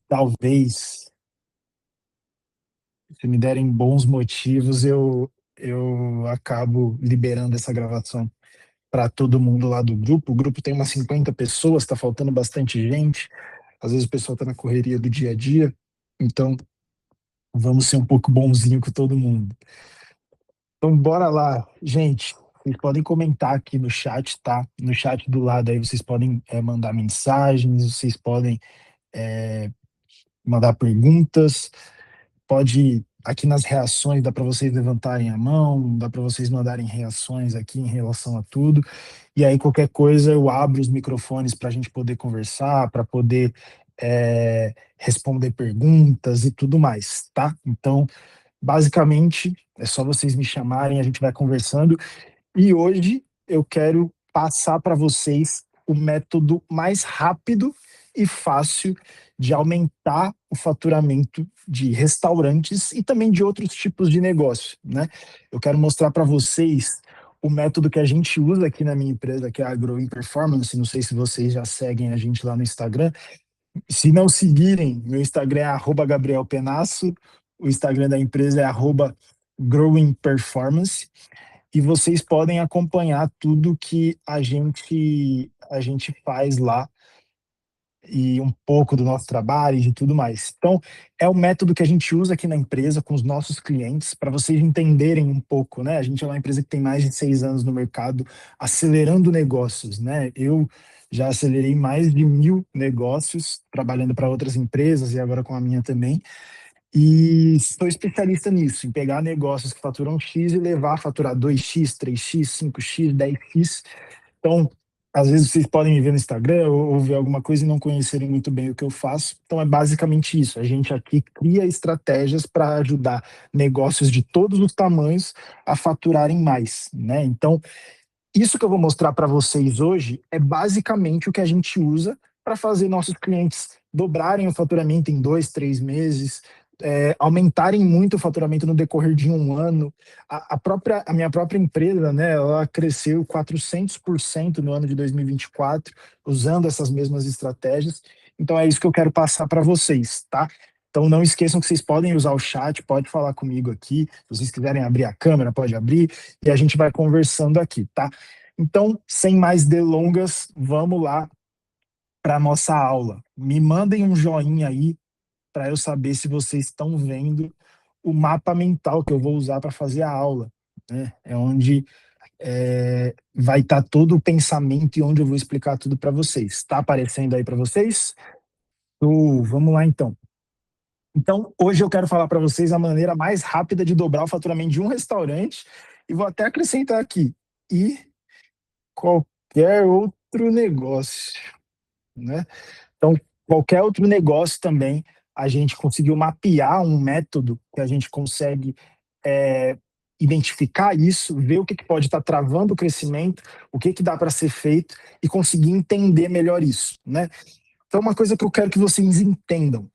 Talvez, se me derem bons motivos, eu acabo liberando essa gravação para todo mundo lá do grupo. O grupo tem umas 50 pessoas, está faltando bastante gente. Às vezes o pessoal está na correria do dia a dia. Então, vamos ser um pouco bonzinho com todo mundo. Então, bora lá. Gente, vocês podem comentar aqui no chat, tá? No chat do lado aí vocês podem mandar mensagens, vocês podem mandar perguntas. Pode, aqui nas reações, dá para vocês levantarem a mão, dá para vocês mandarem reações aqui em relação a tudo. E aí, qualquer coisa, eu abro os microfones para a gente poder conversar, para poder responder perguntas e tudo mais, tá? Então, basicamente, é só vocês me chamarem, a gente vai conversando. E hoje eu quero passar para vocês o método mais rápido e fácil de aumentar o faturamento de restaurantes e também de outros tipos de negócio, né? Eu quero mostrar para vocês o método que a gente usa aqui na minha empresa, que é a Growing Performance. Não sei se vocês já seguem a gente lá no Instagram. Se não seguirem, meu Instagram é @GabrielPenasso, o Instagram da empresa é @Growing Performance, e vocês podem acompanhar tudo que a gente faz lá e um pouco do nosso trabalho e de tudo mais. Então, é o método que a gente usa aqui na empresa com os nossos clientes para vocês entenderem um pouco, né? A gente é uma empresa que tem mais de 6 anos no mercado, acelerando negócios, né? Eu já acelerei mais de 1.000 negócios trabalhando para outras empresas e agora com a minha também. E sou especialista nisso, em pegar negócios que faturam X e levar a faturar 2x, 3x, 5x, 10x. Então, às vezes vocês podem me ver no Instagram ou ver alguma coisa e não conhecerem muito bem o que eu faço. Então, é basicamente isso. A gente aqui cria estratégias para ajudar negócios de todos os tamanhos a faturarem mais, né? Então, isso que eu vou mostrar para vocês hoje é basicamente o que a gente usa para fazer nossos clientes dobrarem o faturamento em 2, 3 meses, aumentarem muito o faturamento no decorrer de um ano. A minha própria empresa, né, ela cresceu 400% no ano de 2024, usando essas mesmas estratégias. Então é isso que eu quero passar para vocês, tá? Então não esqueçam que vocês podem usar o chat, pode falar comigo aqui. Se vocês quiserem abrir a câmera, pode abrir e a gente vai conversando aqui, tá? Então, sem mais delongas, vamos lá para a nossa aula. Me mandem um joinha aí para eu saber se vocês estão vendo o mapa mental que eu vou usar para fazer a aula, né? É onde vai estar todo o pensamento e onde eu vou explicar tudo para vocês. Está aparecendo aí para vocês? Vamos lá então. Então, hoje eu quero falar para vocês a maneira mais rápida de dobrar o faturamento de um restaurante e vou até acrescentar aqui, e qualquer outro negócio, né? Então, qualquer outro negócio também, a gente conseguiu mapear um método que a gente consegue é, identificar isso, ver o que pode estar travando o crescimento, o que dá para ser feito e conseguir entender melhor isso, né? Então, uma coisa que eu quero que vocês entendam: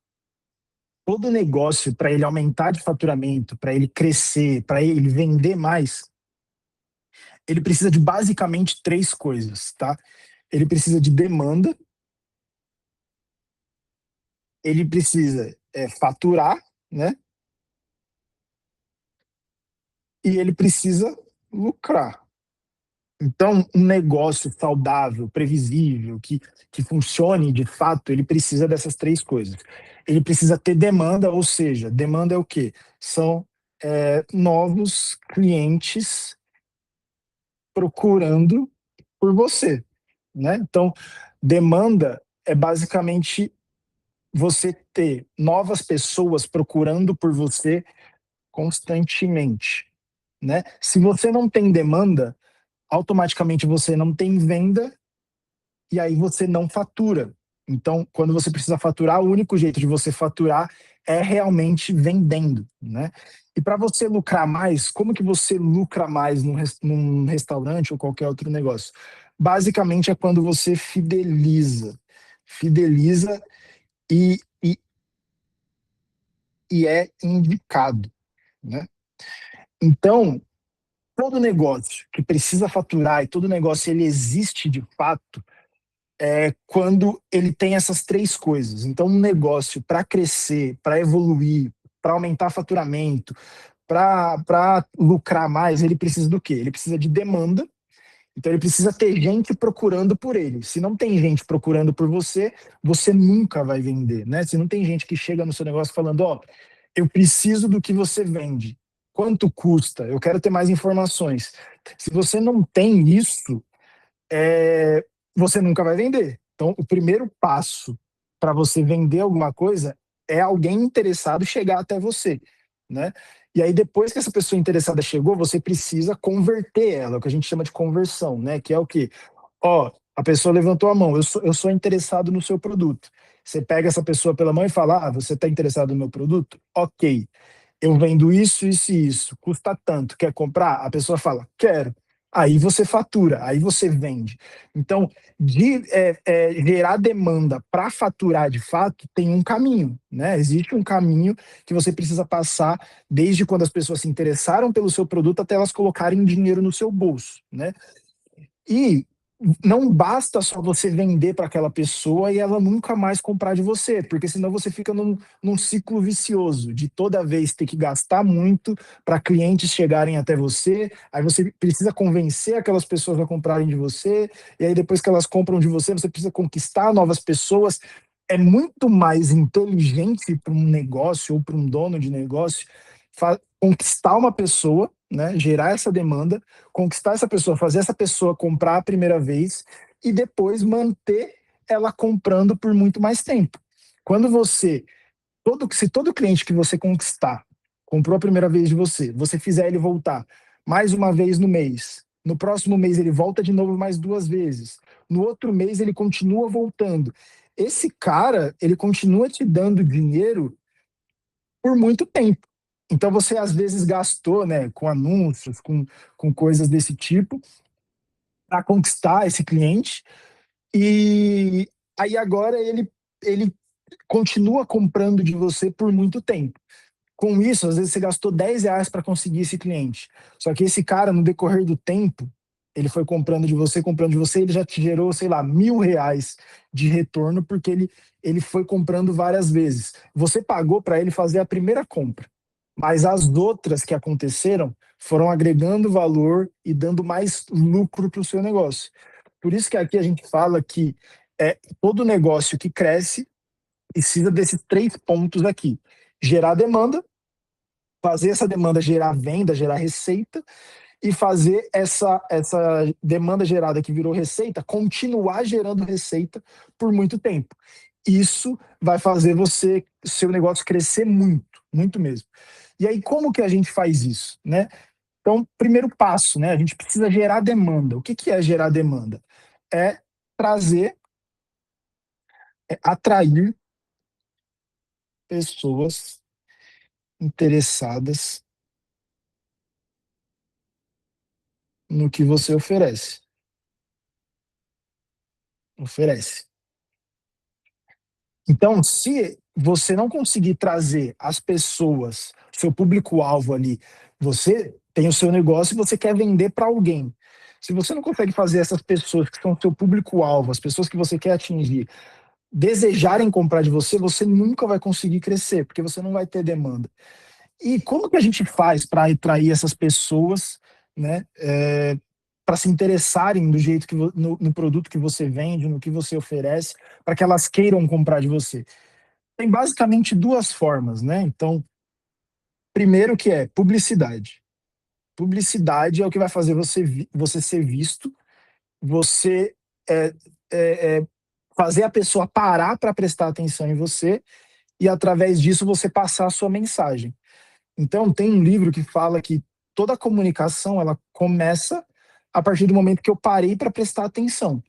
todo negócio, para ele aumentar de faturamento, para ele crescer, para ele vender mais, ele precisa de basicamente três coisas, tá? Ele precisa de demanda, ele precisa faturar, né? E ele precisa lucrar. Então, um negócio saudável, previsível, que funcione de fato, ele precisa dessas três coisas. Ele precisa ter demanda, ou seja, demanda é o quê? São novos clientes procurando por você, né? Então, demanda é basicamente você ter novas pessoas procurando por você constantemente, né? Se você não tem demanda, automaticamente você não tem venda e aí você não fatura. Então, quando você precisa faturar, o único jeito de você faturar é realmente vendendo, né? E para você lucrar mais, como que você lucra mais num restaurante ou qualquer outro negócio? Basicamente é quando você fideliza. Fideliza e, e, e é indicado, né? Então, todo negócio que precisa faturar e todo negócio ele existe de fato, quando ele tem essas três coisas. Então, um negócio para crescer, para evoluir, para aumentar faturamento, para lucrar mais, ele precisa do quê? Ele precisa de demanda. Então ele precisa ter gente procurando por ele. Se não tem gente procurando por você, você nunca vai vender, né? Se não tem gente que chega no seu negócio falando, ó, eu preciso do que você vende. Quanto custa? Eu quero ter mais informações. Se você não tem isso, você nunca vai vender. Então, o primeiro passo para você vender alguma coisa é alguém interessado chegar até você, né? E aí, depois que essa pessoa interessada chegou, você precisa converter ela, o que a gente chama de conversão, né? Que é o quê? Ó, a pessoa levantou a mão, eu sou interessado no seu produto. Você pega essa pessoa pela mão e fala, você está interessado no meu produto? Ok, eu vendo isso, isso e isso, custa tanto, quer comprar? A pessoa fala, quero. Aí você fatura, aí você vende. Então, gerar demanda para faturar de fato, tem um caminho, né? Existe um caminho que você precisa passar desde quando as pessoas se interessaram pelo seu produto até elas colocarem dinheiro no seu bolso, né? E não basta só você vender para aquela pessoa e ela nunca mais comprar de você, porque senão você fica num ciclo vicioso de toda vez ter que gastar muito para clientes chegarem até você, aí você precisa convencer aquelas pessoas a comprarem de você, e aí depois que elas compram de você, você precisa conquistar novas pessoas. É muito mais inteligente para um negócio ou para um dono de negócio conquistar uma pessoa, né, gerar essa demanda, conquistar essa pessoa, fazer essa pessoa comprar a primeira vez e depois manter ela comprando por muito mais tempo. Quando se todo cliente que você conquistar comprou a primeira vez de você, você fizer ele voltar mais uma vez no mês, no próximo mês ele volta de novo mais duas vezes, no outro mês ele continua voltando. Esse cara, ele continua te dando dinheiro por muito tempo. Então você às vezes gastou, né, com anúncios, com coisas desse tipo, para conquistar esse cliente, e aí agora ele continua comprando de você por muito tempo. Com isso, às vezes você gastou R$ 10 para conseguir esse cliente. Só que esse cara, no decorrer do tempo, ele foi comprando de você, ele já te gerou, sei lá, R$ 1.000 de retorno, porque ele foi comprando várias vezes. Você pagou para ele fazer a primeira compra, mas as outras que aconteceram foram agregando valor e dando mais lucro para o seu negócio. Por isso que aqui a gente fala que todo negócio que cresce precisa desses três pontos aqui: gerar demanda, fazer essa demanda gerar venda, gerar receita, e fazer essa demanda gerada que virou receita continuar gerando receita por muito tempo. Isso vai fazer seu negócio crescer muito, muito mesmo. E aí, como que a gente faz isso, né? Então, primeiro passo, né? A gente precisa gerar demanda. O que que é gerar demanda? É trazer, atrair pessoas interessadas no que você oferece. Então, se você não conseguir trazer as pessoas, seu público-alvo ali, você tem o seu negócio e você quer vender para alguém. Se você não consegue fazer essas pessoas que são seu público-alvo, as pessoas que você quer atingir, desejarem comprar de você, você nunca vai conseguir crescer, porque você não vai ter demanda. E como que a gente faz para atrair essas pessoas, né, para se interessarem do jeito no produto que você vende, no que você oferece, para que elas queiram comprar de você? Tem basicamente duas formas, né? Então, primeiro que é publicidade. Publicidade é o que vai fazer você ser visto, você é, é, fazer a pessoa parar para prestar atenção em você e, através disso, você passar a sua mensagem. Então, tem um livro que fala que toda a comunicação ela começa a partir do momento que eu parei para prestar atenção.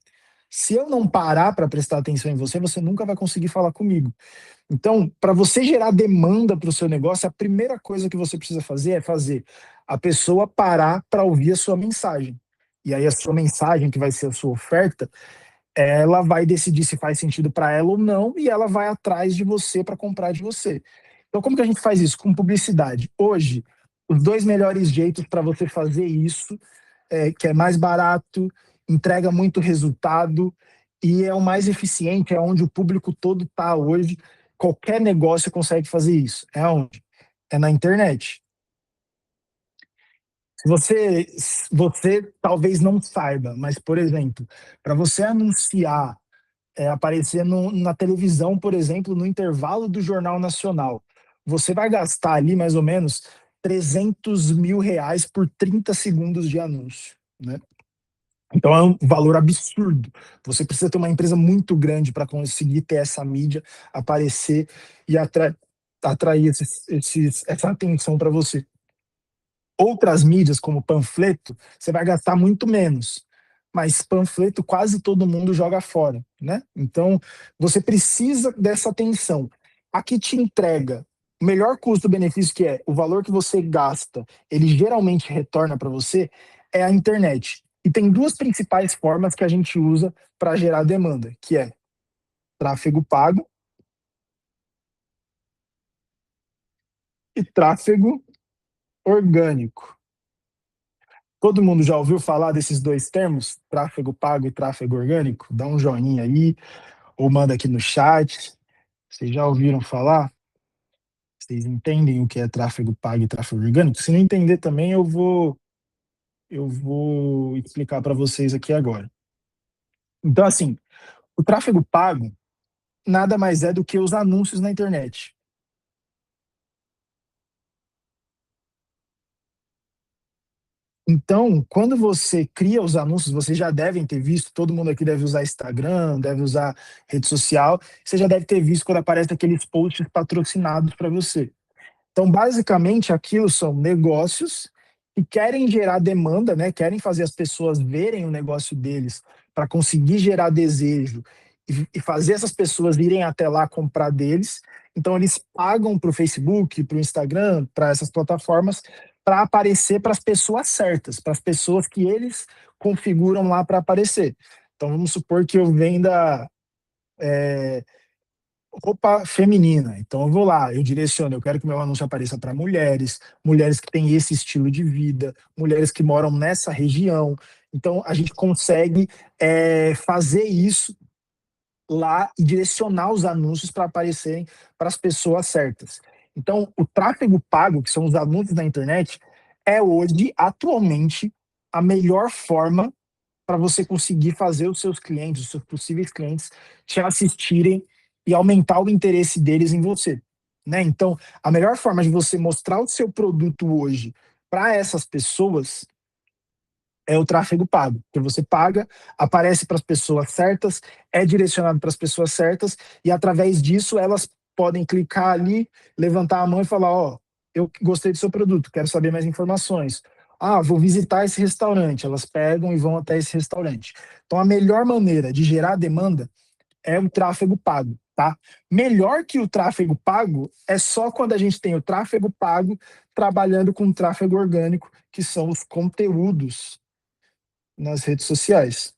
Se eu não parar para prestar atenção em você, você nunca vai conseguir falar comigo. Então, para você gerar demanda para o seu negócio, a primeira coisa que você precisa fazer é fazer a pessoa parar para ouvir a sua mensagem. E aí a sua mensagem, que vai ser a sua oferta, ela vai decidir se faz sentido para ela ou não, e ela vai atrás de você para comprar de você. Então, como que a gente faz isso? Com publicidade. Hoje, os dois melhores jeitos para você fazer isso, que é mais barato, entrega muito resultado e é o mais eficiente, é onde o público todo está hoje. Qualquer negócio consegue fazer isso. É onde? É na internet. Você, você talvez não saiba, mas, por exemplo, para você anunciar, aparecer na televisão, por exemplo, no intervalo do Jornal Nacional, você vai gastar ali mais ou menos R$ 300.000 por 30 segundos de anúncio, né? Então é um valor absurdo. Você precisa ter uma empresa muito grande para conseguir ter essa mídia, aparecer e atrair essa atenção para você. Outras mídias, como panfleto, você vai gastar muito menos. Mas panfleto quase todo mundo joga fora, né? Então, você precisa dessa atenção. A que te entrega o melhor custo-benefício, que é o valor que você gasta, ele geralmente retorna para você, é a internet. E tem duas principais formas que a gente usa para gerar demanda, que é tráfego pago e tráfego orgânico. Todo mundo já ouviu falar desses dois termos, tráfego pago e tráfego orgânico? Dá um joinha aí, ou manda aqui no chat. Vocês já ouviram falar? Vocês entendem o que é tráfego pago e tráfego orgânico? Se não entender também, eu vou explicar para vocês aqui agora. Então, assim, o tráfego pago nada mais é do que os anúncios na internet. Então, quando você cria os anúncios, vocês já devem ter visto, todo mundo aqui deve usar Instagram, deve usar rede social, você já deve ter visto quando aparece aqueles posts patrocinados para você. Então, basicamente, aquilo são negócios que querem gerar demanda, né? Querem fazer as pessoas verem o negócio deles para conseguir gerar desejo e fazer essas pessoas irem até lá comprar deles. Então, eles pagam para o Facebook, para o Instagram, para essas plataformas, para aparecer para as pessoas certas, para as pessoas que eles configuram lá para aparecer. Então, vamos supor que eu venda roupa feminina. Então eu vou lá, eu direciono, eu quero que meu anúncio apareça para mulheres, mulheres que têm esse estilo de vida, mulheres que moram nessa região. Então a gente consegue fazer isso lá e direcionar os anúncios para aparecerem para as pessoas certas. Então o tráfego pago, que são os anúncios na internet, é hoje, atualmente, a melhor forma para você conseguir fazer os seus clientes, os seus possíveis clientes, te assistirem e aumentar o interesse deles em você. Né? Então, a melhor forma de você mostrar o seu produto hoje para essas pessoas é o tráfego pago, que você paga, aparece para as pessoas certas, é direcionado para as pessoas certas, e através disso elas podem clicar ali, levantar a mão e falar: ó, eu gostei do seu produto, quero saber mais informações. Ah, vou visitar esse restaurante. Elas pegam e vão até esse restaurante. Então, a melhor maneira de gerar demanda é o tráfego pago, tá? Melhor que o tráfego pago é só quando a gente tem o tráfego pago trabalhando com o tráfego orgânico, que são os conteúdos nas redes sociais.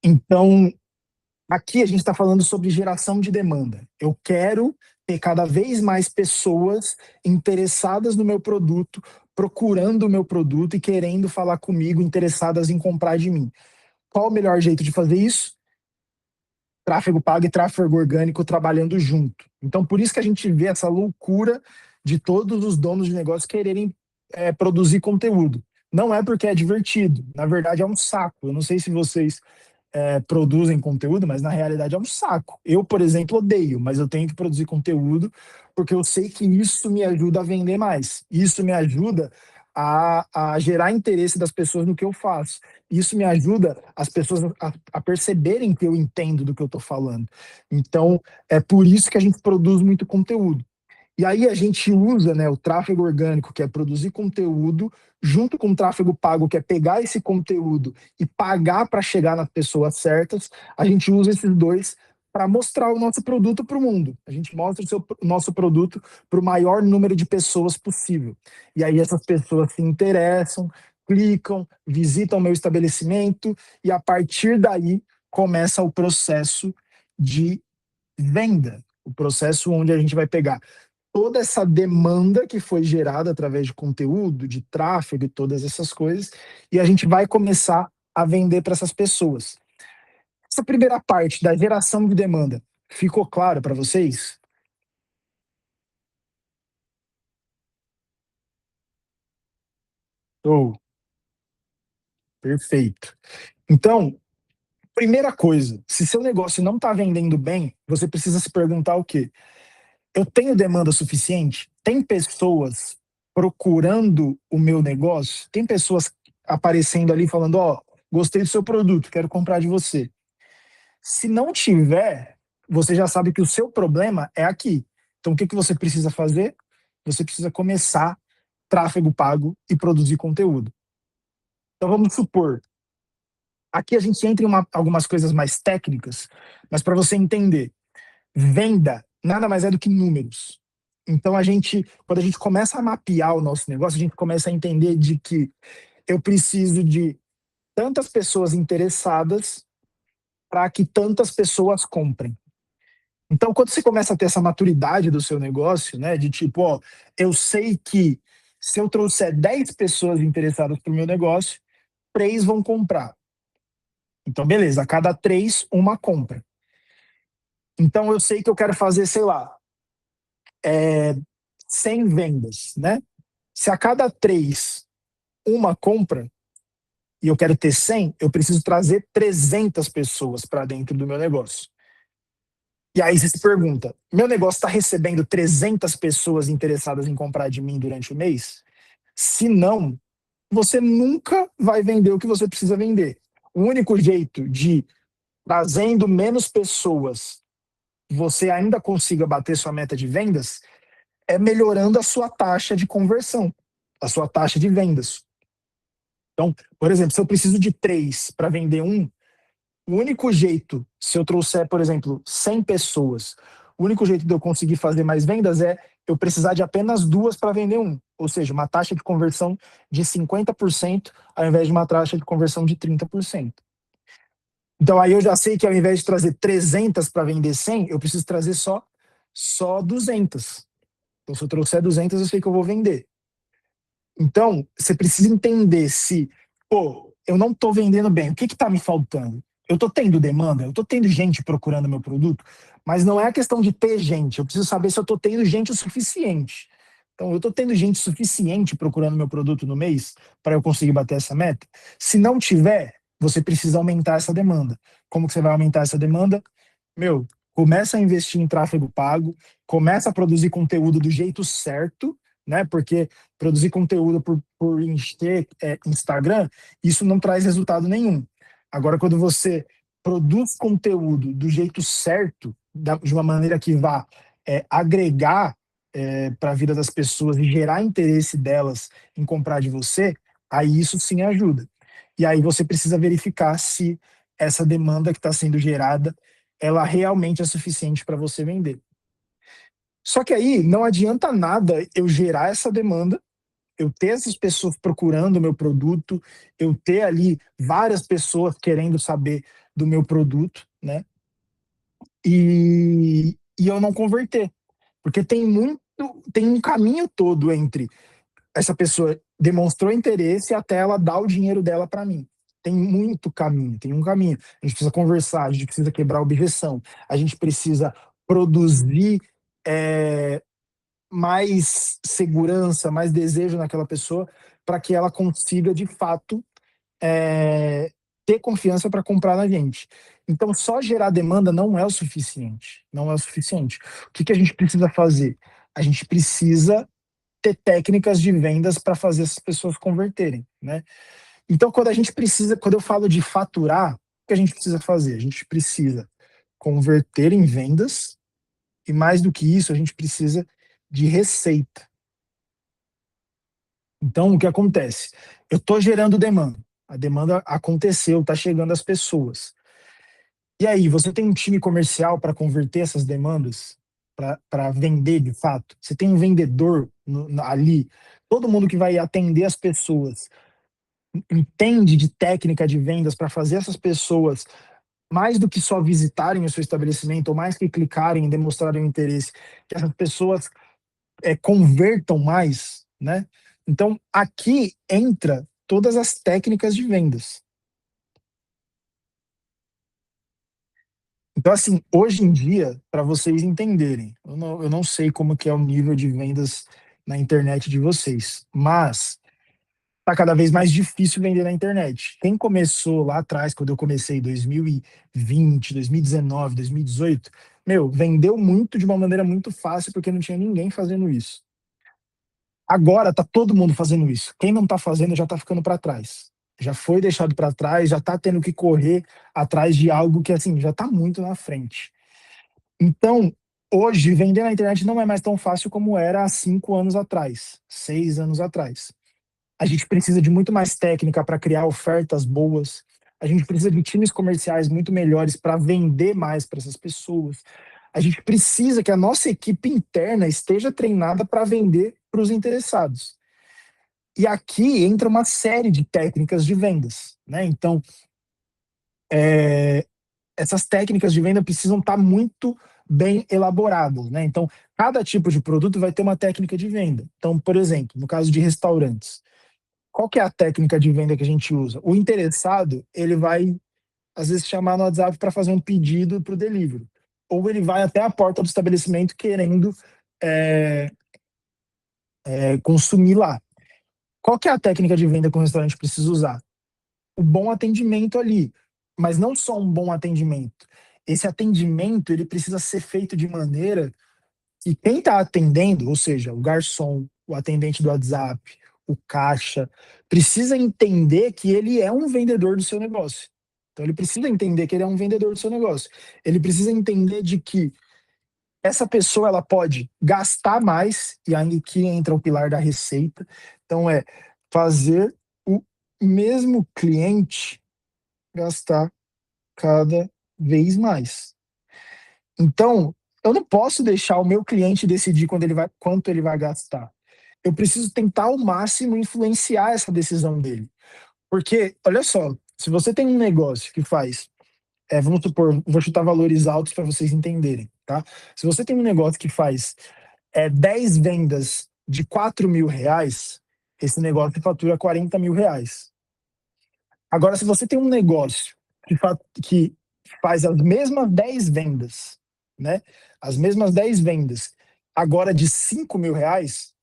Então, aqui a gente está falando sobre geração de demanda. Eu quero ter cada vez mais pessoas interessadas no meu produto, procurando o meu produto e querendo falar comigo, interessadas em comprar de mim. Qual o melhor jeito de fazer isso? Tráfego pago e tráfego orgânico trabalhando junto. Então, por isso que a gente vê essa loucura de todos os donos de negócio quererem produzir conteúdo. Não é porque é divertido, na verdade é um saco. Eu não sei se vocês produzem conteúdo, mas na realidade é um saco. Eu, por exemplo, odeio, mas eu tenho que produzir conteúdo porque eu sei que isso me ajuda a vender mais. Isso me ajuda a gerar interesse das pessoas no que eu faço. Isso me ajuda as pessoas a perceberem que eu entendo do que eu estou falando. Então, é por isso que a gente produz muito conteúdo. E aí a gente usa, né, o tráfego orgânico, que é produzir conteúdo, junto com o tráfego pago, que é pegar esse conteúdo e pagar para chegar nas pessoas certas. A gente usa esses dois para mostrar o nosso produto para o mundo. A gente mostra o nosso produto para o maior número de pessoas possível. E aí essas pessoas se interessam, clicam, visitam meu estabelecimento e a partir daí começa o processo de venda, o processo onde a gente vai pegar toda essa demanda que foi gerada através de conteúdo, de tráfego e todas essas coisas, e a gente vai começar a vender para essas pessoas. Essa primeira parte da geração de demanda ficou claro para vocês? Ou perfeito. Então, primeira coisa, se seu negócio não está vendendo bem, você precisa se perguntar o quê? Eu tenho demanda suficiente? Tem pessoas procurando o meu negócio? Tem pessoas aparecendo ali falando, ó, oh, gostei do seu produto, quero comprar de você. Se não tiver, você já sabe que o seu problema é aqui. Então, o que, que você precisa fazer? Você precisa começar tráfego pago e produzir conteúdo. Então, vamos supor, aqui a gente entra em algumas coisas mais técnicas, mas para você entender, venda nada mais é do que números. Então, quando a gente começa a mapear o nosso negócio, a gente começa a entender de que eu preciso de tantas pessoas interessadas para que tantas pessoas comprem. Então, quando você começa a ter essa maturidade do seu negócio, né, de tipo, ó, eu sei que se eu trouxer 10 pessoas interessadas pro meu negócio, 3 vão comprar. Então, beleza, a cada 3, uma compra. Então, eu sei que eu quero fazer, sei lá, 100 vendas, né? Se a cada 3, uma compra, e eu quero ter 100, eu preciso trazer 300 pessoas para dentro do meu negócio. E aí você se pergunta: meu negócio está recebendo 300 pessoas interessadas em comprar de mim durante o mês? Se não, você nunca vai vender o que você precisa vender. O único jeito de, trazendo menos pessoas, você ainda consiga bater sua meta de vendas é melhorando a sua taxa de conversão, a sua taxa de vendas. Então, por exemplo, se eu preciso de 3 para vender um, o único jeito, se eu trouxer, por exemplo, 100 pessoas, o único jeito de eu conseguir fazer mais vendas é eu precisar de apenas 2 para vender um. Ou seja, uma taxa de conversão de 50% ao invés de uma taxa de conversão de 30%. Então aí eu já sei que ao invés de trazer 300 para vender 100, eu preciso trazer só 200. Então se eu trouxer 200, eu sei que eu vou vender. Então, você precisa entender se, pô, eu não estou vendendo bem, o que está me faltando? Eu estou tendo demanda, eu estou tendo gente procurando meu produto, mas não é a questão de ter gente, eu preciso saber se eu estou tendo gente o suficiente. Então, eu estou tendo gente suficiente procurando meu produto no mês para eu conseguir bater essa meta? Se não tiver, você precisa aumentar essa demanda. Como que você vai aumentar essa demanda? Meu, começa a investir em tráfego pago, começa a produzir conteúdo do jeito certo, né? Porque produzir conteúdo por Instagram, isso não traz resultado nenhum. Agora, quando você produz conteúdo do jeito certo, de uma maneira que vá agregar para a vida das pessoas e gerar interesse delas em comprar de você, aí isso sim ajuda. E aí você precisa verificar se essa demanda que está sendo gerada, ela realmente é suficiente para você vender. Só que aí não adianta nada eu gerar essa demanda, eu ter essas pessoas procurando o meu produto, eu ter ali várias pessoas querendo saber do meu produto, né? E eu não converter. Porque tem um caminho todo entre essa pessoa demonstrou interesse até ela dar o dinheiro dela para mim. Tem muito caminho, tem um caminho. A gente precisa conversar, a gente precisa quebrar a objeção, a gente precisa produzir é, mais segurança, mais desejo naquela pessoa, para que ela consiga, de fato, ter confiança para comprar na gente. Então, só gerar demanda não é o suficiente. Não é o suficiente. O que, que a gente precisa fazer? A gente precisa ter técnicas de vendas para fazer essas pessoas converterem, né? Então, quando eu falo de faturar, o que a gente precisa fazer? A gente precisa converter em vendas e mais do que isso, a gente precisa de receita. Então, o que acontece? Eu estou gerando demanda. A demanda aconteceu, está chegando às pessoas. E aí, você tem um time comercial para converter essas demandas, para vender de fato? Você tem um vendedor ali? Todo mundo que vai atender as pessoas entende de técnica de vendas para fazer essas pessoas, mais do que só visitarem o seu estabelecimento, ou mais que clicarem e demonstrarem interesse, que essas pessoas convertam mais, né? Então, aqui entra todas as técnicas de vendas. Então, assim, hoje em dia, para vocês entenderem, eu não sei como que é o nível de vendas na internet de vocês, mas tá cada vez mais difícil vender na internet. Quem começou lá atrás, quando eu comecei em 2020, 2019, 2018, meu, vendeu muito de uma maneira muito fácil porque não tinha ninguém fazendo isso. Agora tá todo mundo fazendo isso. Quem não tá fazendo já tá ficando para trás. Já foi deixado para trás, já tá tendo que correr atrás de algo que assim já tá muito na frente. Então, hoje vender na internet não é mais tão fácil como era há 5 anos atrás, 6 anos atrás. A gente precisa de muito mais técnica para criar ofertas boas. A gente precisa de times comerciais muito melhores para vender mais para essas pessoas. A gente precisa que a nossa equipe interna esteja treinada para vender para os interessados. E aqui entra uma série de técnicas de vendas, né? Então, essas técnicas de venda precisam estar muito bem elaboradas, né? Então, cada tipo de produto vai ter uma técnica de venda. Então, por exemplo, no caso de restaurantes, qual que é a técnica de venda que a gente usa? O interessado, ele vai, às vezes, chamar no WhatsApp para fazer um pedido para o delivery. Ou ele vai até a porta do estabelecimento querendo é, consumir lá. Qual que é a técnica de venda que o restaurante precisa usar? O bom atendimento ali. Mas não só um bom atendimento. Esse atendimento, ele precisa ser feito de maneira que quem está atendendo, ou seja, o garçom, o atendente do WhatsApp, o caixa, precisa entender que ele é um vendedor do seu negócio. Então ele precisa entender que ele é um vendedor do seu negócio. Ele precisa entender de que essa pessoa ela pode gastar mais, e aí que entra o pilar da receita. Então é fazer o mesmo cliente gastar cada vez mais. Então, eu não posso deixar o meu cliente decidir quanto ele vai gastar. Eu preciso tentar ao máximo influenciar essa decisão dele. Porque, olha só, se você tem um negócio que faz, vamos supor, vou chutar valores altos para vocês entenderem, tá? Se você tem um negócio que faz 10 vendas de R$ 4.000, esse negócio fatura R$ 40.000. Agora, se você tem um negócio que faz as mesmas 10 vendas, né? As mesmas 10 vendas, agora de R$ 5.000,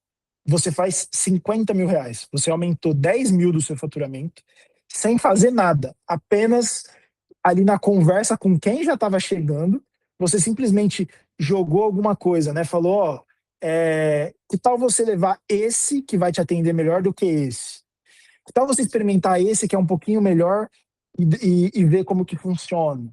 você faz R$ 50.000. Você aumentou 10.000 do seu faturamento sem fazer nada, apenas ali na conversa com quem já estava chegando, você simplesmente jogou alguma coisa, né? Falou, ó, que tal você levar esse que vai te atender melhor do que esse? Que tal você experimentar esse que é um pouquinho melhor e ver como que funciona?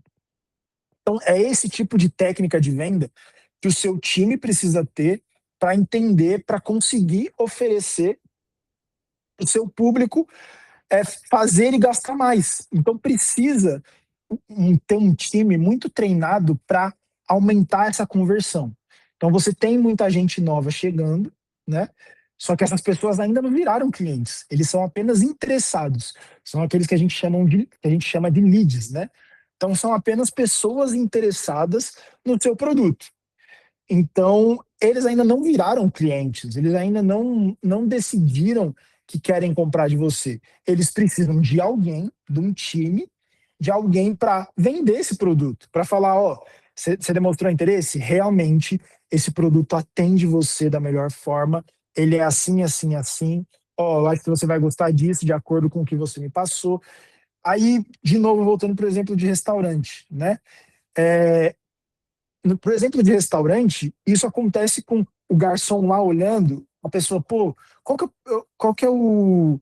Então, é esse tipo de técnica de venda que o seu time precisa ter para entender, para conseguir oferecer para o seu público fazer ele gastar mais. Então, precisa ter um time muito treinado para aumentar essa conversão. Então, você tem muita gente nova chegando, né? Só que essas pessoas ainda não viraram clientes. Eles são apenas interessados. São aqueles que a gente chama de leads, né? Então, são apenas pessoas interessadas no seu produto. Então, eles ainda não viraram clientes, eles ainda não decidiram que querem comprar de você. Eles precisam de alguém, de um time, de alguém para vender esse produto, para falar, ó, você demonstrou interesse? Realmente, esse produto atende você da melhor forma, ele é assim, assim, assim. Ó, eu acho que você vai gostar disso, de acordo com o que você me passou. Aí, de novo, voltando para o exemplo de restaurante, né? É, por exemplo, de restaurante, isso acontece com o garçom lá olhando, a pessoa, pô, qual que é, qual que é o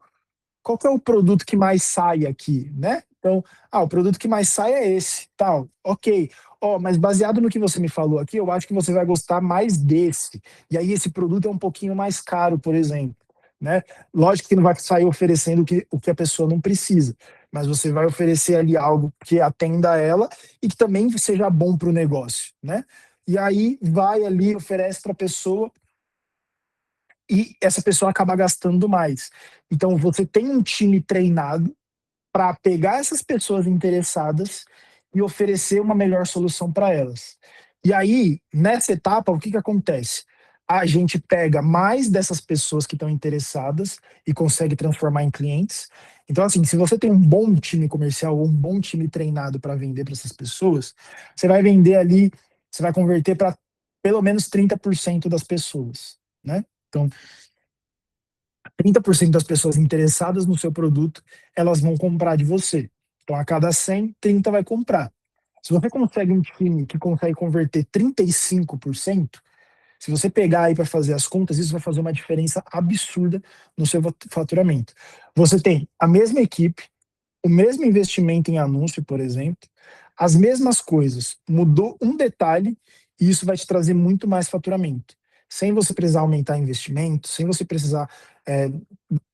qual que é o produto que mais sai aqui, né? Então, o produto que mais sai é esse, tal, ok. Ó, mas baseado no que você me falou aqui, eu acho que você vai gostar mais desse. E aí esse produto é um pouquinho mais caro, por exemplo, né? Lógico que não vai sair oferecendo o que a pessoa não precisa, mas você vai oferecer ali algo que atenda a ela e que também seja bom para o negócio, né? E aí vai ali, oferece para a pessoa e essa pessoa acaba gastando mais. Então, você tem um time treinado para pegar essas pessoas interessadas e oferecer uma melhor solução para elas. E aí, nessa etapa, o que, que acontece? a gente pega mais dessas pessoas que estão interessadas e consegue transformar em clientes. Então, assim, se você tem um bom time comercial ou um bom time treinado para vender para essas pessoas, você vai vender ali, você vai converter para pelo menos 30% das pessoas, né? Então, 30% das pessoas interessadas no seu produto, elas vão comprar de você. Então, a cada 100, 30 vai comprar. Se você consegue um time que consegue converter 35%, se você pegar aí para fazer as contas, isso vai fazer uma diferença absurda no seu faturamento. Você tem a mesma equipe, o mesmo investimento em anúncio, por exemplo, as mesmas coisas, mudou um detalhe e isso vai te trazer muito mais faturamento. Sem você precisar aumentar investimento, sem você precisar é,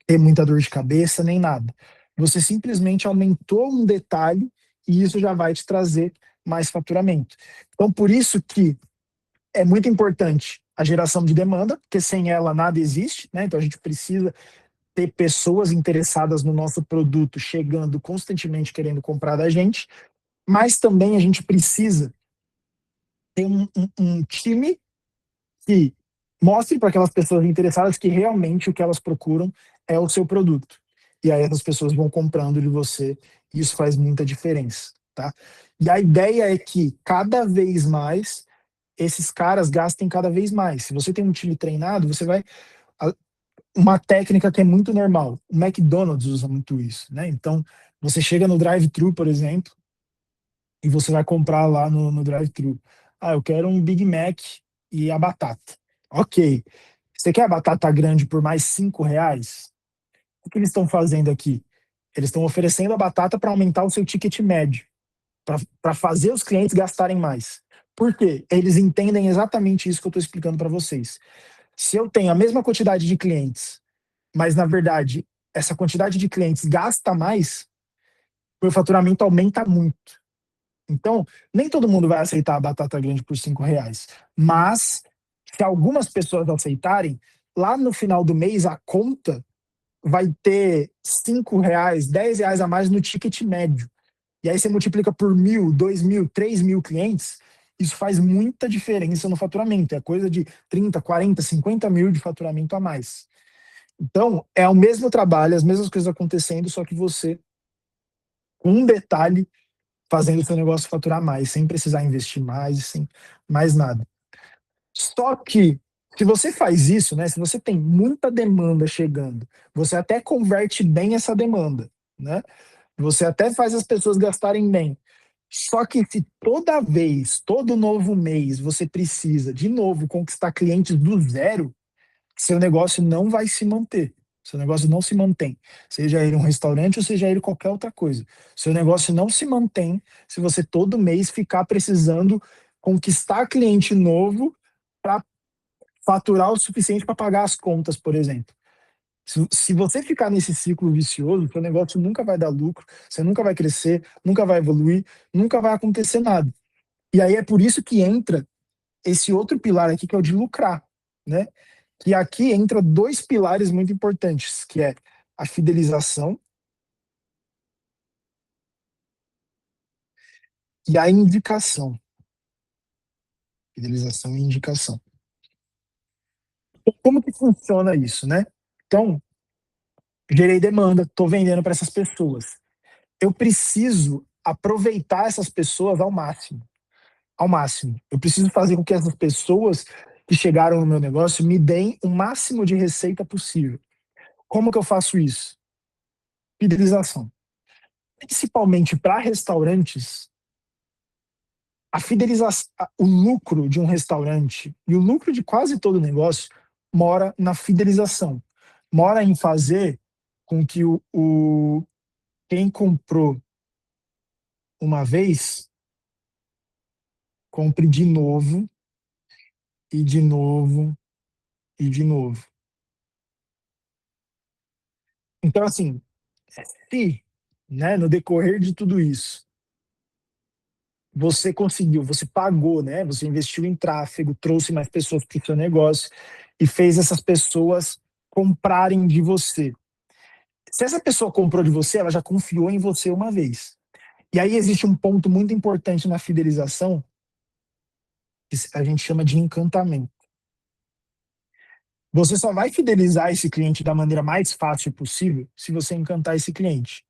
ter muita dor de cabeça, nem nada. Você simplesmente aumentou um detalhe e isso já vai te trazer mais faturamento. Então, por isso que é muito importante a geração de demanda, porque sem ela nada existe, né? Então a gente precisa ter pessoas interessadas no nosso produto chegando constantemente querendo comprar da gente, mas também a gente precisa ter um time que mostre para aquelas pessoas interessadas que realmente o que elas procuram é o seu produto. E aí essas pessoas vão comprando de você, e isso faz muita diferença, tá? E a ideia é que cada vez mais esses caras gastem cada vez mais. Se você tem um time treinado, você vai. Uma técnica que é muito normal. O McDonald's usa muito isso, né? Então, você chega no drive-thru, por exemplo, e você vai comprar lá no drive-thru. Ah, eu quero um Big Mac e a batata. Ok. Você quer a batata grande por mais R$ 5? O que eles estão fazendo aqui? Eles estão oferecendo a batata para aumentar o seu ticket médio, para fazer os clientes gastarem mais. Por quê? Eles entendem exatamente isso que eu estou explicando para vocês. Se eu tenho a mesma quantidade de clientes, mas na verdade essa quantidade de clientes gasta mais, meu faturamento aumenta muito. Então, nem todo mundo vai aceitar a batata grande por R$ 5, mas se algumas pessoas aceitarem, lá no final do mês a conta vai ter R$ 5, R$ 10 a mais no ticket médio. E aí você multiplica por 1.000, 2.000, 3.000 clientes, isso faz muita diferença no faturamento. É coisa de 30, 40, 50 mil de faturamento a mais. Então, é o mesmo trabalho, as mesmas coisas acontecendo, só que você, com um detalhe, fazendo o seu negócio faturar mais, sem precisar investir mais, sem mais nada. Só que, se você faz isso, né, se você tem muita demanda chegando, você até converte bem essa demanda, né? Você até faz as pessoas gastarem bem. Só que se toda vez, todo novo mês, você precisa, de novo, conquistar clientes do zero, seu negócio não vai se manter. Seu negócio não se mantém. Seja ele um restaurante ou seja ele qualquer outra coisa. Seu negócio não se mantém se você todo mês ficar precisando conquistar cliente novo para faturar o suficiente para pagar as contas, por exemplo. Se você ficar nesse ciclo vicioso, seu negócio nunca vai dar lucro, você nunca vai crescer, nunca vai evoluir, nunca vai acontecer nada. E aí é por isso que entra esse outro pilar aqui, que é o de lucrar, né? Que aqui entra dois pilares muito importantes, que é a fidelização e a indicação. Fidelização e indicação. Como que funciona isso, né? Então, gerei demanda, estou vendendo para essas pessoas. Eu preciso aproveitar essas pessoas ao máximo. Ao máximo. Eu preciso fazer com que essas pessoas que chegaram no meu negócio me deem o máximo de receita possível. Como que eu faço isso? Fidelização. Principalmente para restaurantes, a fidelização, o lucro de um restaurante e o lucro de quase todo negócio mora na fidelização. Mora em fazer com que quem comprou uma vez compre de novo e de novo e de novo. Então, assim, se, né, no decorrer de tudo isso, você conseguiu, você pagou, né? Você investiu em tráfego, trouxe mais pessoas para o seu negócio e fez essas pessoas comprarem de você. Se essa pessoa comprou de você, ela já confiou em você uma vez. E aí existe um ponto muito importante na fidelização que a gente chama de encantamento. Você só vai fidelizar esse cliente da maneira mais fácil possível se você encantar esse cliente.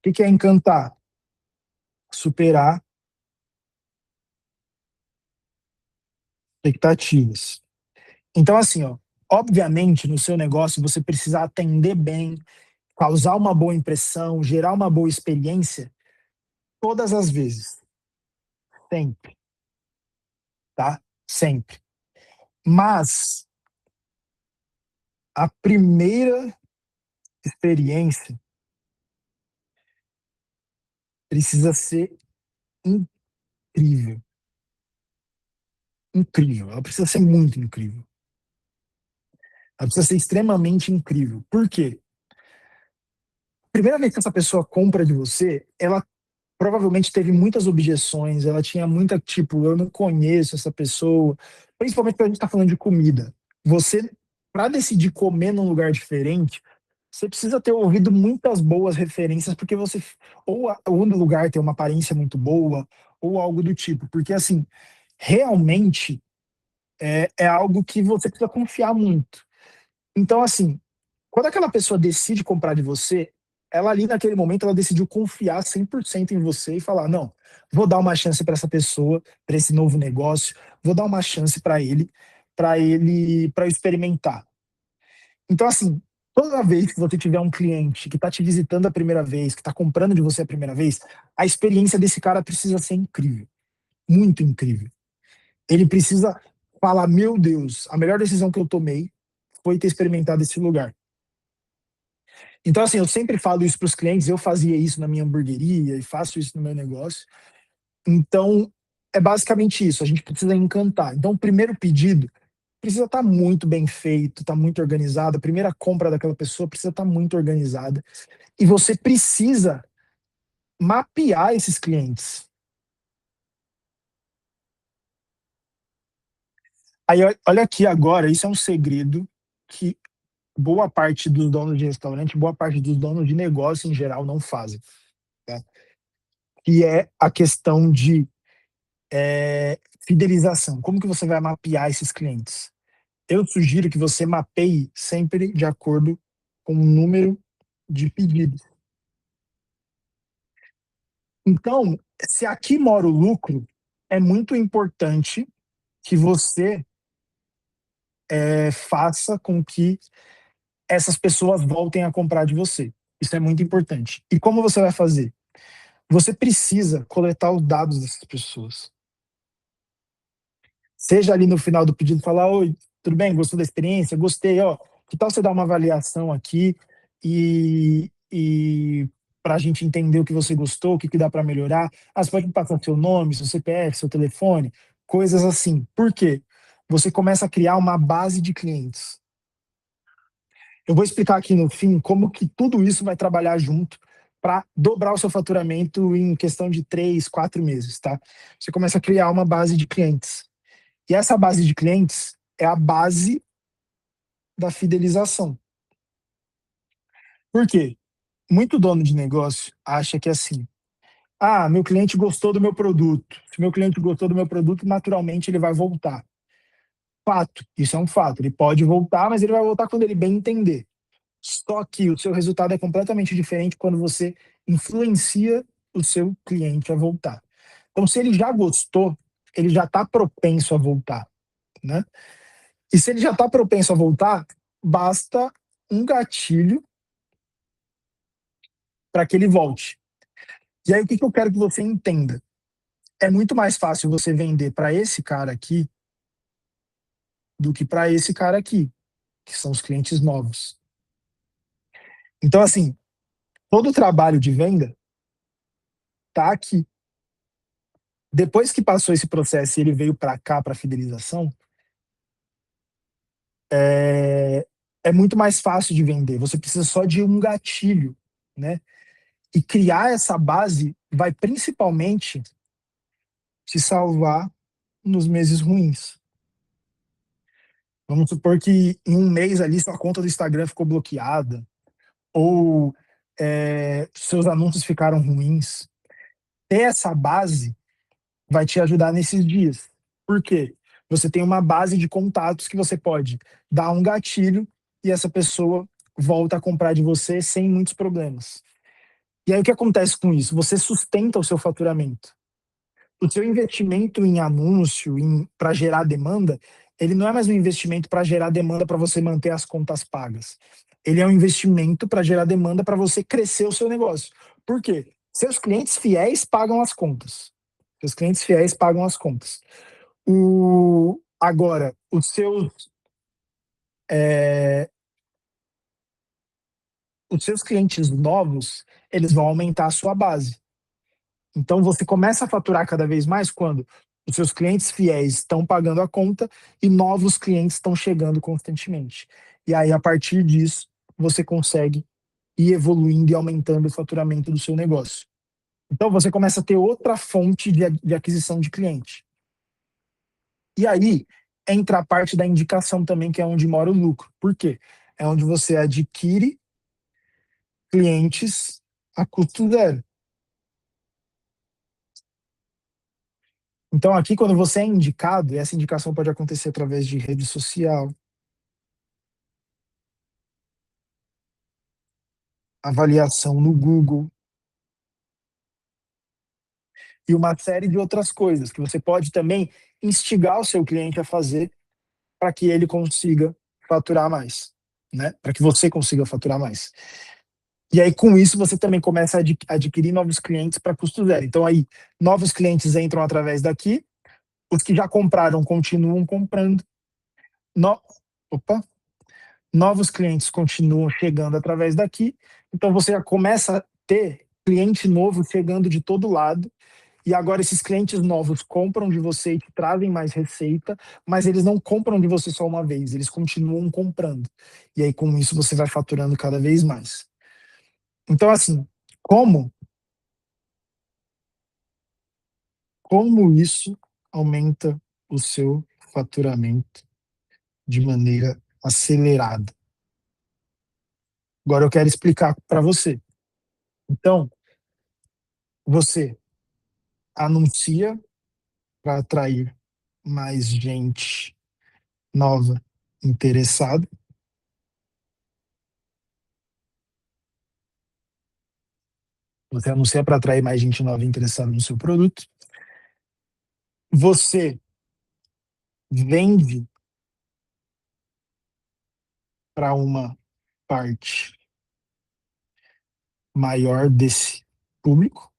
O que é encantar? Superar expectativas. Então, assim, ó, obviamente, no seu negócio, você precisa atender bem, causar uma boa impressão, gerar uma boa experiência todas as vezes. Sempre, tá? Sempre. Mas a primeira experiência precisa ser incrível. Incrível. Ela precisa ser muito incrível. Ela precisa ser extremamente incrível. Por quê? Primeira vez que essa pessoa compra de você, ela provavelmente teve muitas objeções, ela tinha muita, tipo, eu não conheço essa pessoa, principalmente quando a gente tá falando de comida. Você, para decidir comer num lugar diferente, você precisa ter ouvido muitas boas referências, porque você, ou no lugar tem uma aparência muito boa, ou algo do tipo, porque assim, realmente é algo que você precisa confiar muito. Então, assim, quando aquela pessoa decide comprar de você, ela ali naquele momento ela decidiu confiar 100% em você e falar: "Não, vou dar uma chance para essa pessoa, para esse novo negócio, vou dar uma chance para eu experimentar". Então assim, toda vez que você tiver um cliente que está te visitando a primeira vez, que está comprando de você a primeira vez, a experiência desse cara precisa ser incrível, muito incrível. Ele precisa falar: "Meu Deus, a melhor decisão que eu tomei foi ter experimentado esse lugar". Então, assim, eu sempre falo isso para os clientes, eu fazia isso na minha hamburgueria e faço isso no meu negócio. Então, é basicamente isso, a gente precisa encantar. Então, o primeiro pedido precisa estar muito bem feito, estar muito organizado, a primeira compra daquela pessoa precisa estar muito organizada. E você precisa mapear esses clientes. Aí, olha aqui agora, isso é um segredo que boa parte dos donos de restaurante, boa parte dos donos de negócio em geral não fazem, tá? Que é a questão de fidelização. Como que você vai mapear esses clientes? Eu sugiro que você mapeie sempre de acordo com o número de pedidos. Então, se aqui mora o lucro, é muito importante que você faça com que essas pessoas voltem a comprar de você. Isso é muito importante. E como você vai fazer? Você precisa coletar os dados dessas pessoas. Seja ali no final do pedido falar: "Oi, tudo bem? Gostou da experiência? Gostei, ó, que tal você dar uma avaliação aqui e para a gente entender o que você gostou, o que dá para melhorar. Ah, você pode me passar seu nome, seu CPF, seu telefone", coisas assim. Por quê? Você começa a criar uma base de clientes. Eu vou explicar aqui no fim como que tudo isso vai trabalhar junto para dobrar o seu faturamento em questão de 3, 4 meses, tá? Você começa a criar uma base de clientes. E essa base de clientes é a base da fidelização. Por quê? Muito dono de negócio acha que assim, ah, meu cliente gostou do meu produto. Se meu cliente gostou do meu produto, naturalmente ele vai voltar. Fato, isso é um fato. Ele pode voltar, mas ele vai voltar quando ele bem entender. Só que o seu resultado é completamente diferente quando você influencia o seu cliente a voltar. Então, se ele já gostou, ele já está propenso a voltar, né? E se ele já está propenso a voltar, basta um gatilho para que ele volte. E aí, o que, que eu quero que você entenda? É muito mais fácil você vender para esse cara aqui do que para esse cara aqui, que são os clientes novos. Então, assim, todo o trabalho de venda tá aqui. Depois que passou esse processo e ele veio para cá, para fidelização, é, é muito mais fácil de vender. Você precisa só de um gatilho, né? E criar essa base vai principalmente te salvar nos meses ruins. Vamos supor que em um mês ali sua conta do Instagram ficou bloqueada, ou seus anúncios ficaram ruins. Ter essa base vai te ajudar nesses dias. Por quê? você tem uma base de contatos que você pode dar um gatilho e essa pessoa volta a comprar de você sem muitos problemas. E aí o que acontece com isso? Você sustenta o seu faturamento. O seu investimento em anúncio, para gerar demanda, ele não é mais um investimento para gerar demanda para você manter as contas pagas. Ele é um investimento para gerar demanda para você crescer o seu negócio. Por quê? Seus clientes fiéis pagam as contas. Seus clientes fiéis pagam as contas. Agora, é, os seus clientes novos, eles vão aumentar a sua base. Então você começa a faturar cada vez mais quando os seus clientes fiéis estão pagando a conta e novos clientes estão chegando constantemente. E aí, a partir disso, você consegue ir evoluindo e aumentando o faturamento do seu negócio. Então você começa a ter outra fonte de aquisição de cliente. E aí entra a parte da indicação também, que é onde mora o lucro. Por quê? É onde você adquire clientes a custo zero. Então, aqui, quando você é indicado, e essa indicação pode acontecer através de rede social, avaliação no Google e uma série de outras coisas que você pode também instigar o seu cliente a fazer para que ele consiga faturar mais, né? Para que você consiga faturar mais. E aí, com isso, você também começa a adquirir novos clientes para custo zero. Então, aí, novos clientes entram através daqui, os que já compraram continuam comprando. No... Opa! Novos clientes continuam chegando através daqui, então você já começa a ter cliente novo chegando de todo lado, e agora esses clientes novos compram de você e te trazem mais receita, mas eles não compram de você só uma vez, eles continuam comprando. E aí com isso você vai faturando cada vez mais. Então assim, como como isso aumenta o seu faturamento de maneira acelerada? Agora eu quero explicar para você. Então, você anuncia para atrair mais gente nova interessada. Você anuncia para atrair mais gente nova interessada no seu produto. Você vende para uma parte maior desse público.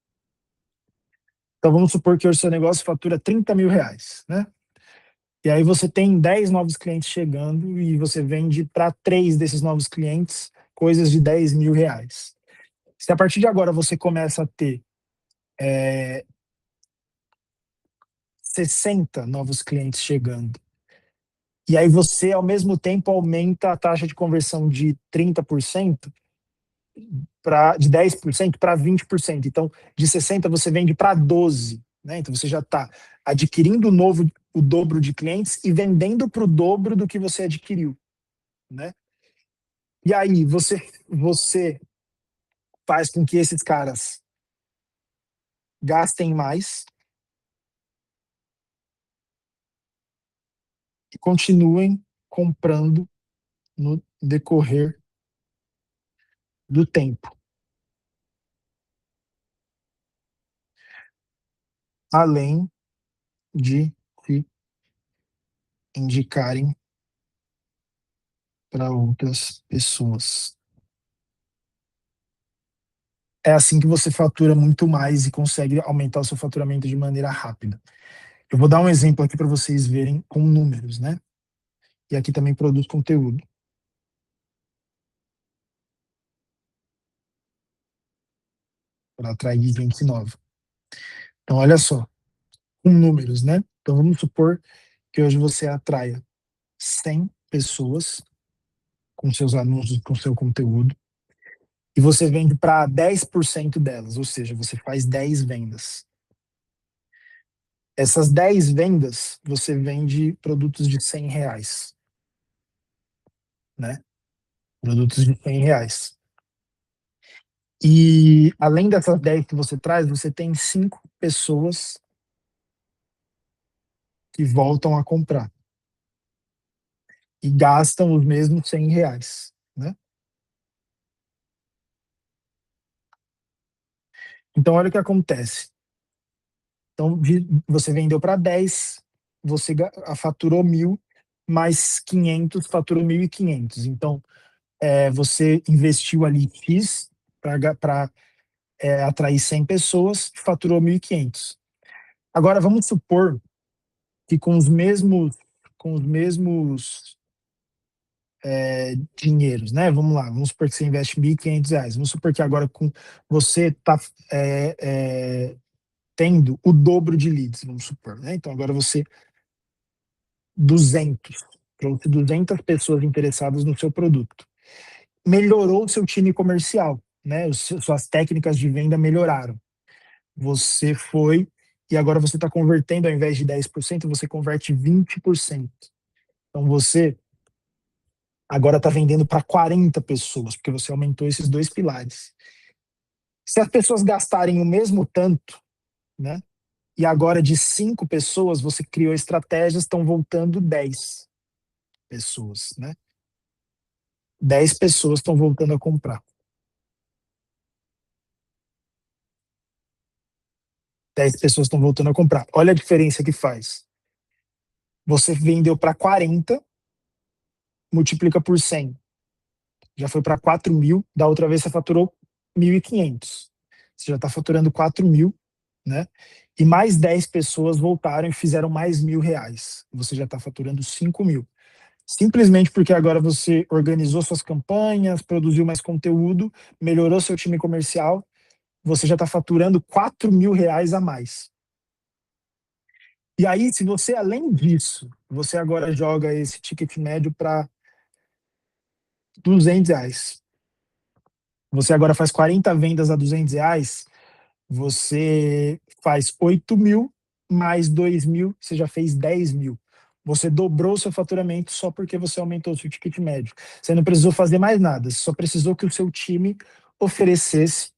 Então vamos supor que o seu negócio fatura R$ 30.000, né? E aí você tem 10 novos clientes chegando e você vende para 3 desses novos clientes coisas de R$ 10.000. Se a partir de agora você começa a ter 60 novos clientes chegando, e aí você, ao mesmo tempo, aumenta a taxa de conversão de 30%, de 10% para 20%. Então, de 60 você vende para 12, né? Então você já está adquirindo o dobro de clientes e vendendo para o dobro do que você adquiriu, né? E aí você faz com que esses caras gastem mais e continuem comprando no decorrer do tempo, além de se indicarem para outras pessoas. É assim que você fatura muito mais e consegue aumentar o seu faturamento de maneira rápida. Eu vou dar um exemplo aqui para vocês verem com números, né? E aqui também produz conteúdo para atrair gente nova. Então, olha só, com números, né? Então, vamos supor que hoje você atraia 100 pessoas com seus anúncios, com seu conteúdo, e você vende para 10% delas, ou seja, você faz 10 vendas. Essas 10 vendas, você vende produtos de R$ 100, né? Produtos de R$ 100. E além dessas 10 que você traz, você tem 5 pessoas e voltam a comprar. E gastam os mesmos R$ 100, né? Então, olha o que acontece. Então, você vendeu para 10, você faturou 1.000, mais 500, faturou 1.500. Então, você investiu ali X para atrair 100 pessoas, faturou 1.500. Agora, vamos supor que com os mesmos dinheiros, né? Vamos lá, vamos supor que você investe R$ 1.500. Vamos supor que agora você está tendo o dobro de leads, vamos supor, né? Então agora você 200, trouxe 200 pessoas interessadas no seu produto. Melhorou o seu time comercial, né? Suas técnicas de venda melhoraram. Você foi e agora você está convertendo, ao invés de 10%, você converte 20%. Então você agora está vendendo para 40 pessoas, porque você aumentou esses dois pilares. Se as pessoas gastarem o mesmo tanto, né? E agora de 5 pessoas você criou estratégias, estão voltando 10 pessoas, né? 10 pessoas estão voltando a comprar. 10 pessoas estão voltando a comprar. Olha a diferença que faz. Você vendeu para 40, multiplica por 100. Já foi para 4.000. Da outra vez você faturou 1.500. Você já está faturando 4.000, né? E mais 10 pessoas voltaram e fizeram mais R$ 1.000. Você já está faturando 5.000. Simplesmente porque agora você organizou suas campanhas, produziu mais conteúdo, melhorou seu time comercial, você já está faturando R$ 4.000 a mais. E aí, se você, além disso, você agora joga esse ticket médio para R$ 200, você agora faz 40 vendas a R$ 200, você faz 8.000 mais 2.000, você já fez 10.000. Você dobrou seu faturamento só porque você aumentou o seu ticket médio. Você não precisou fazer mais nada, você só precisou que o seu time oferecesse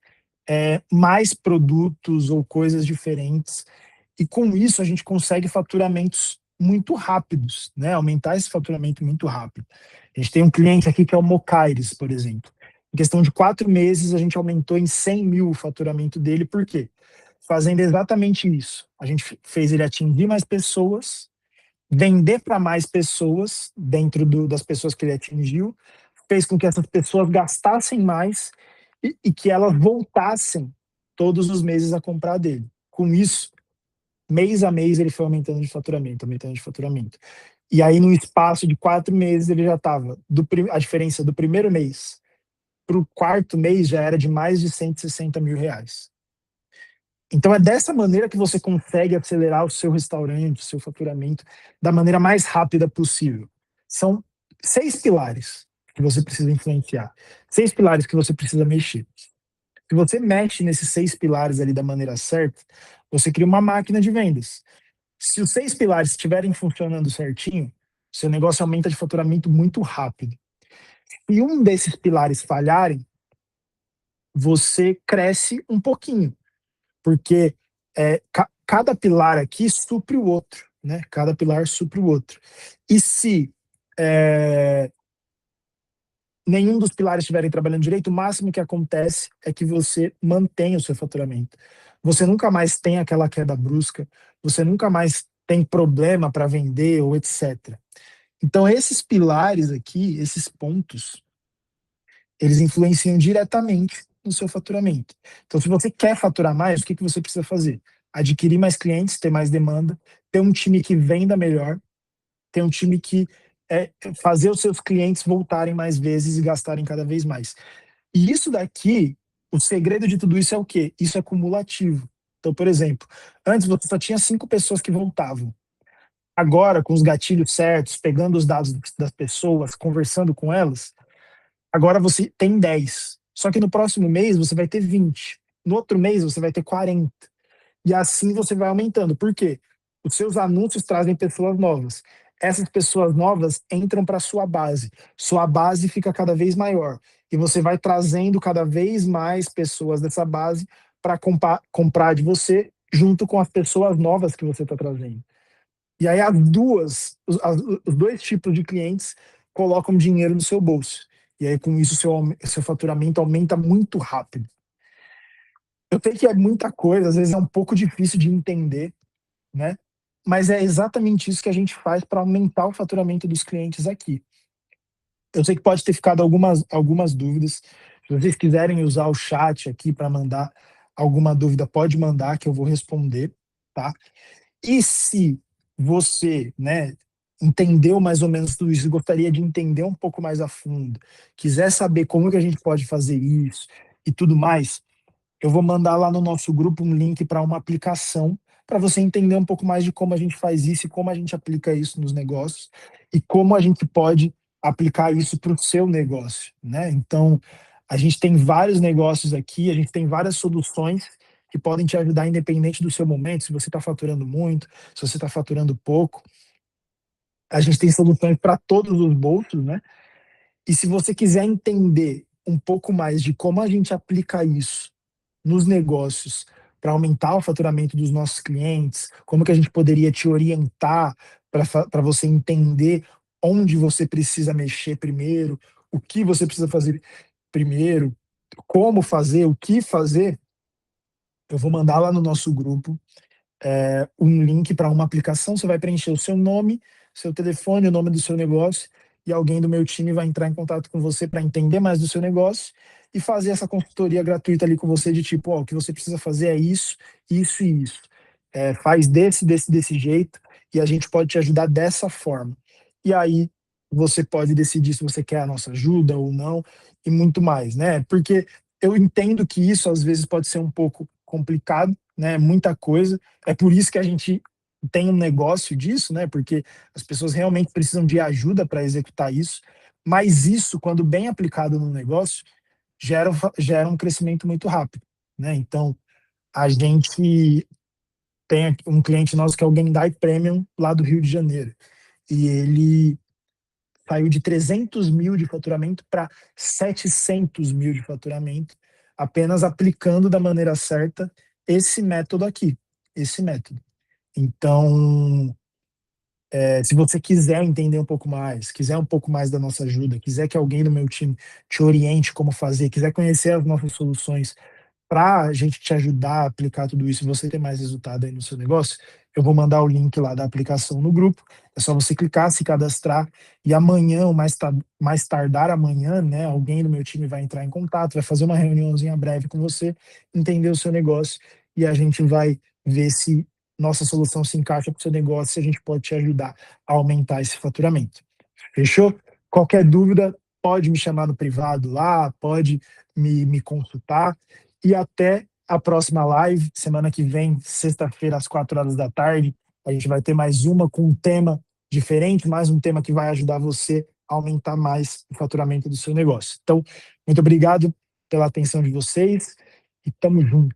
mais produtos ou coisas diferentes. E com isso a gente consegue faturamentos muito rápidos, né? Aumentar esse faturamento muito rápido. A gente tem um cliente aqui que é o Mocaires, por exemplo. Em questão de 4 meses, a gente aumentou em 100.000 o faturamento dele. Por quê? Fazendo exatamente isso. A gente fez ele atingir mais pessoas, vender para mais pessoas dentro das pessoas que ele atingiu, fez com que essas pessoas gastassem mais e que elas voltassem todos os meses a comprar dele. Com isso, mês a mês ele foi aumentando de faturamento, aumentando de faturamento. E aí, no espaço de 4 meses, ele já estava, a diferença do primeiro mês para o quarto mês já era de mais de R$ 160.000. Então é dessa maneira que você consegue acelerar o seu restaurante, o seu faturamento, da maneira mais rápida possível. São 6 pilares que você precisa influenciar, 6 pilares que você precisa mexer. Se você mexe nesses 6 pilares ali da maneira certa, você cria uma máquina de vendas. Se os 6 pilares estiverem funcionando certinho, seu negócio aumenta de faturamento muito rápido. E um desses pilares falharem, você cresce um pouquinho, porque cada pilar aqui supre o outro, né? Cada pilar supre o outro. E se nenhum dos pilares estiverem trabalhando direito, o máximo que acontece é que você mantém o seu faturamento. Você nunca mais tem aquela queda brusca, você nunca mais tem problema para vender ou etc. Então, esses pilares aqui, esses pontos, eles influenciam diretamente no seu faturamento. Então, se você quer faturar mais, o que você precisa fazer? Adquirir mais clientes, ter mais demanda, ter um time que venda melhor, ter um time que fazer os seus clientes voltarem mais vezes e gastarem cada vez mais. E isso daqui, o segredo de tudo isso é o quê? Isso é cumulativo. Então, por exemplo, antes você só tinha 5 pessoas que voltavam. Agora, com os gatilhos certos, pegando os dados das pessoas, conversando com elas, agora você tem 10. Só que no próximo mês você vai ter 20. No outro mês você vai ter 40. E assim você vai aumentando. Por quê? Os seus anúncios trazem pessoas novas. Essas pessoas novas entram para sua base. Sua base fica cada vez maior. E você vai trazendo cada vez mais pessoas dessa base para comprar de você, junto com as pessoas novas que você está trazendo. E aí os dois tipos de clientes colocam dinheiro no seu bolso. E aí com isso seu faturamento aumenta muito rápido. Eu sei que é muita coisa, às vezes é um pouco difícil de entender, né? Mas é exatamente isso que a gente faz para aumentar o faturamento dos clientes aqui. Eu sei que pode ter ficado algumas dúvidas. Se vocês quiserem usar o chat aqui para mandar alguma dúvida, pode mandar que eu vou responder, tá? E se você, né, entendeu mais ou menos tudo isso, gostaria de entender um pouco mais a fundo, quiser saber como que a gente pode fazer isso e tudo mais, eu vou mandar lá no nosso grupo um link para uma aplicação para você entender um pouco mais de como a gente faz isso e como a gente aplica isso nos negócios e como a gente pode aplicar isso para o seu negócio, né? Então, a gente tem vários negócios aqui, a gente tem várias soluções que podem te ajudar independente do seu momento, se você está faturando muito, se você está faturando pouco. A gente tem soluções para todos os bolsos, né? E se você quiser entender um pouco mais de como a gente aplica isso nos negócios para aumentar o faturamento dos nossos clientes, como que a gente poderia te orientar para você entender onde você precisa mexer primeiro, o que você precisa fazer primeiro, como fazer, o que fazer, eu vou mandar lá no nosso grupo um link para uma aplicação. Você vai preencher o seu nome, seu telefone, o nome do seu negócio, e alguém do meu time vai entrar em contato com você para entender mais do seu negócio e fazer essa consultoria gratuita ali com você de tipo, ó, o que você precisa fazer é isso, isso e isso. Faz desse jeito e a gente pode te ajudar dessa forma. E aí você pode decidir se você quer a nossa ajuda ou não e muito mais, né? Porque eu entendo que isso às vezes pode ser um pouco complicado, né? Muita coisa. É por isso que a gente tem um negócio disso, né? Porque as pessoas realmente precisam de ajuda para executar isso. Mas isso, quando bem aplicado no negócio, gera um crescimento muito rápido, né? Então, a gente tem um cliente nosso que é o Gendai Premium, lá do Rio de Janeiro. E ele saiu de 300 mil de faturamento para 700 mil de faturamento, apenas aplicando da maneira certa esse método aqui, esse método. Então, se você quiser entender um pouco mais, quiser um pouco mais da nossa ajuda, quiser que alguém do meu time te oriente como fazer, quiser conhecer as nossas soluções para a gente te ajudar a aplicar tudo isso e você ter mais resultado aí no seu negócio, eu vou mandar o link lá da aplicação no grupo. É só você clicar, se cadastrar e amanhã, ou mais tardar amanhã, né, alguém do meu time vai entrar em contato, vai fazer uma reuniãozinha breve com você, entender o seu negócio e a gente vai ver se nossa solução se encaixa para o seu negócio, se a gente pode te ajudar a aumentar esse faturamento. Fechou? Qualquer dúvida, pode me chamar no privado lá, pode me consultar. E até a próxima live, semana que vem, sexta-feira, às 4 horas da tarde, a gente vai ter mais uma com um tema diferente, mais um tema que vai ajudar você a aumentar mais o faturamento do seu negócio. Então, muito obrigado pela atenção de vocês e tamo junto.